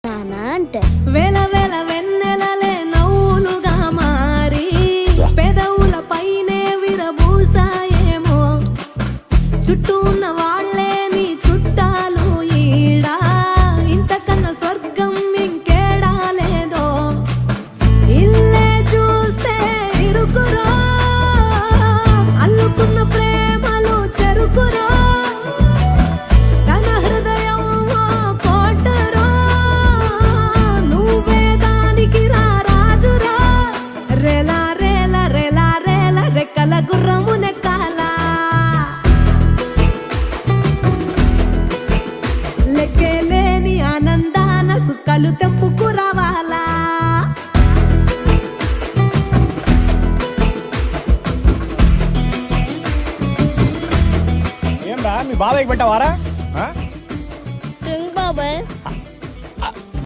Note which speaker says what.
Speaker 1: నానా అంటే
Speaker 2: వేల వేల వెన్నెలలే నవ్వులుగా మారి పెదవుల పైనే విరబూసాయేమో చుట్టూ ఉన్న వాళ్ళే నీ చుట్టాలు ఈడా ఇంతకన్నా స్వర్గం ఇంకేడా లేదో ఇల్లే చూస్తే ఇరుకురో అల్లుకున్న ప్రేమలు చెరుకురో తన హృదయం ఓ కోటరో నువ్వే దానికి రాజురా రేలా రేలా రేలా రేలా రెక్కల గుర్రము నెక్కాల లెక్కేలేని ఆనందాన సుక్కలు తెంపుకు రావాలా
Speaker 3: ఏం రా మీ బాబాయ్కి పెట్టావారా?